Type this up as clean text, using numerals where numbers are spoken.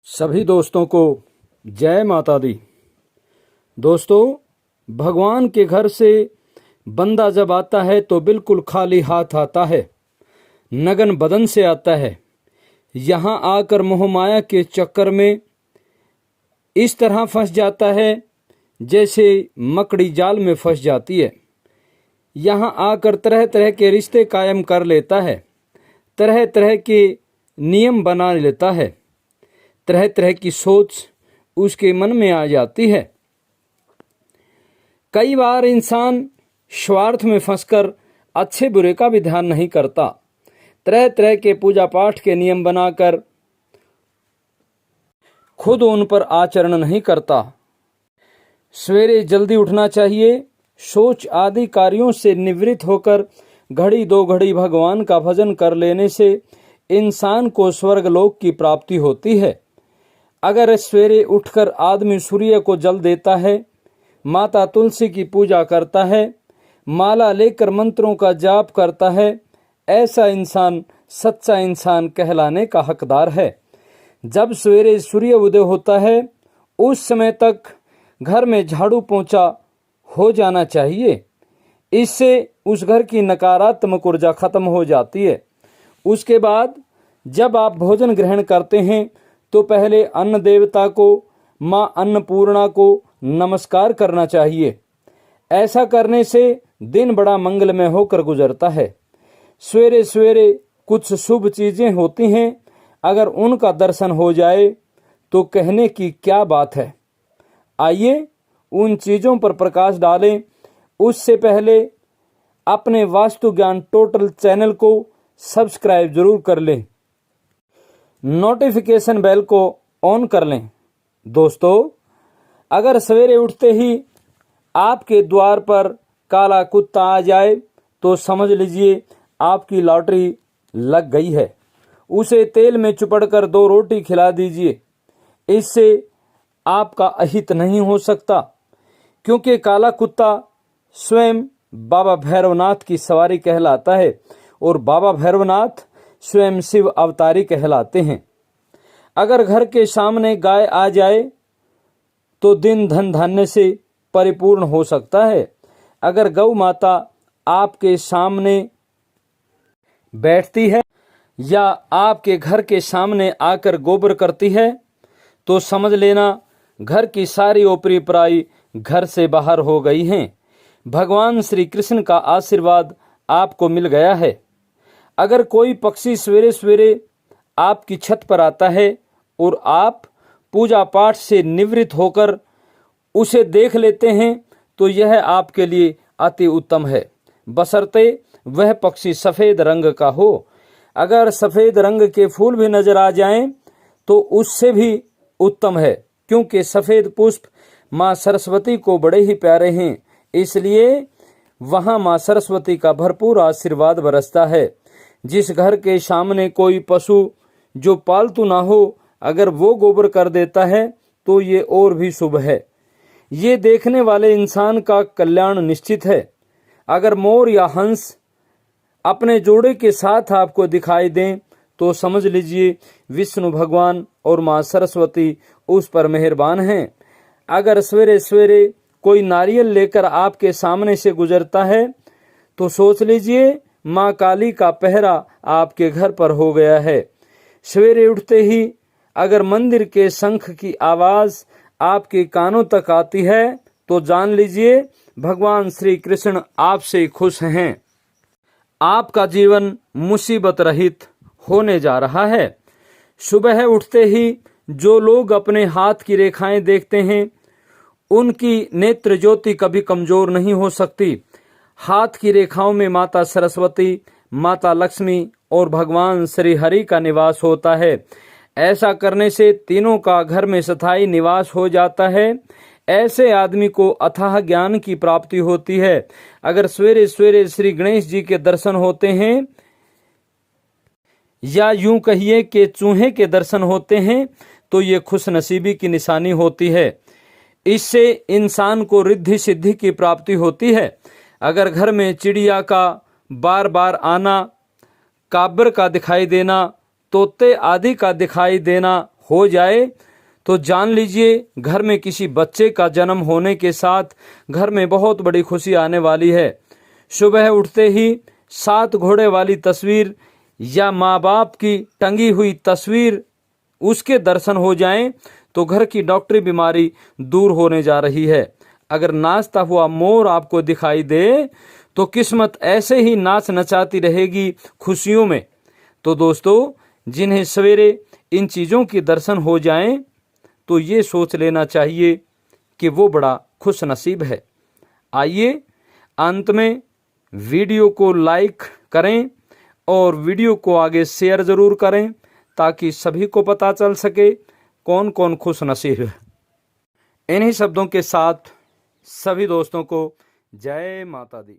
सभी दोस्तों को जय माता दी। दोस्तों, भगवान के घर से बंदा जब आता है तो बिल्कुल खाली हाथ आता है, नग्न बदन से आता है। यहाँ आकर मोहमाया के चक्कर में इस तरह फंस जाता है जैसे मकड़ी जाल में फंस जाती है। यहाँ आकर तरह तरह के रिश्ते कायम कर लेता है, तरह तरह के नियम बना लेता है, तरह तरह की सोच उसके मन में आ जाती है। कई बार इंसान स्वार्थ में फंसकर अच्छे बुरे का भी ध्यान नहीं करता, तरह तरह के पूजा पाठ के नियम बनाकर खुद उन पर आचरण नहीं करता। सवेरे जल्दी उठना चाहिए, सोच आदि कार्यों से निवृत्त होकर घड़ी दो घड़ी भगवान का भजन कर लेने से इंसान को स्वर्गलोक की प्राप्ति होती है। अगर सवेरे उठकर आदमी सूर्य को जल देता है, माता तुलसी की पूजा करता है, माला लेकर मंत्रों का जाप करता है, ऐसा इंसान सच्चा इंसान कहलाने का हकदार है। जब सवेरे सूर्य उदय होता है उस समय तक घर में झाड़ू पोंछा हो जाना चाहिए। इससे उस घर की नकारात्मक ऊर्जा खत्म हो जाती है। उसके बाद जब आप भोजन ग्रहण करते हैं तो पहले अन्न देवता को, माँ अन्नपूर्णा को नमस्कार करना चाहिए। ऐसा करने से दिन बड़ा मंगलमय होकर गुजरता है। सवेरे सवेरे कुछ शुभ चीजें होती हैं, अगर उनका दर्शन हो जाए तो कहने की क्या बात है। आइए उन चीजों पर प्रकाश डालें। उससे पहले अपने वास्तु ज्ञान टोटल चैनल को सब्सक्राइब जरूर कर लें, नोटिफिकेशन बेल को ऑन कर लें। दोस्तों, अगर सवेरे उठते ही आपके द्वार पर काला कुत्ता आ जाए तो समझ लीजिए आपकी लॉटरी लग गई है। उसे तेल में चुपड़कर 2 रोटी खिला दीजिए। इससे आपका अहित नहीं हो सकता, क्योंकि काला कुत्ता स्वयं बाबा भैरवनाथ की सवारी कहलाता है और बाबा भैरवनाथ स्वयं शिव अवतारी कहलाते हैं। अगर घर के सामने गाय आ जाए तो दिन धन धान्य से परिपूर्ण हो सकता है। अगर गौ माता आपके सामने बैठती है या आपके घर के सामने आकर गोबर करती है तो समझ लेना घर की सारी ओपरी पराई घर से बाहर हो गई हैं। भगवान श्री कृष्ण का आशीर्वाद आपको मिल गया है। अगर कोई पक्षी सवेरे सवेरे आपकी छत पर आता है और आप पूजा पाठ से निवृत्त होकर उसे देख लेते हैं तो यह आपके लिए अति उत्तम है, बशर्ते वह पक्षी सफेद रंग का हो। अगर सफेद रंग के फूल भी नजर आ जाएं तो उससे भी उत्तम है, क्योंकि सफेद पुष्प माँ सरस्वती को बड़े ही प्यारे हैं, इसलिए वहां माँ सरस्वती का भरपूर आशीर्वाद बरसता है। जिस घर के सामने कोई पशु जो पालतू ना हो, अगर वो गोबर कर देता है तो ये और भी शुभ है। ये देखने वाले इंसान का कल्याण निश्चित है। अगर मोर या हंस अपने जोड़े के साथ आपको दिखाई दें तो समझ लीजिए विष्णु भगवान और माँ सरस्वती उस पर मेहरबान हैं। अगर सवेरे सवेरे कोई नारियल लेकर आपके सामने से गुजरता है तो सोच लीजिए माँ काली का पहरा आपके घर पर हो गया है। सवेरे उठते ही अगर मंदिर के शंख की आवाज आपके कानों तक आती है तो जान लीजिए भगवान श्री कृष्ण आपसे खुश हैं। आपका जीवन मुसीबत रहित होने जा रहा है। सुबह उठते ही जो लोग अपने हाथ की रेखाएं देखते हैं उनकी नेत्र ज्योति कभी कमजोर नहीं हो सकती। हाथ की रेखाओं में माता सरस्वती, माता लक्ष्मी और भगवान श्री हरि का निवास होता है। ऐसा करने से तीनों का घर में स्थायी निवास हो जाता है। ऐसे आदमी को अथाह ज्ञान की प्राप्ति होती है। अगर सवेरे सवेरे श्री गणेश जी के दर्शन होते हैं या यूं कहिए कि चूहे के दर्शन होते हैं तो ये खुश नसीबी की निशानी होती है। इससे इंसान को रिद्धि सिद्धि की प्राप्ति होती है। अगर घर में चिड़िया का बार बार आना, काबर का दिखाई देना, तोते आदि का दिखाई देना हो जाए तो जान लीजिए घर में किसी बच्चे का जन्म होने के साथ घर में बहुत बड़ी खुशी आने वाली है। सुबह उठते ही 7 घोड़े वाली तस्वीर या माँ बाप की टंगी हुई तस्वीर उसके दर्शन हो जाएं तो घर की डॉक्टरी बीमारी दूर होने जा रही है। अगर नाचता हुआ मोर आपको दिखाई दे तो किस्मत ऐसे ही नाच नचाती रहेगी खुशियों में। तो दोस्तों, जिन्हें सवेरे इन चीज़ों के दर्शन हो जाएं तो ये सोच लेना चाहिए कि वो बड़ा खुश नसीब है। आइए अंत में वीडियो को लाइक करें और वीडियो को आगे शेयर ज़रूर करें ताकि सभी को पता चल सके कौन कौन खुश नसीब है। इन्हीं शब्दों के साथ सभी दोस्तों को जय माता दी।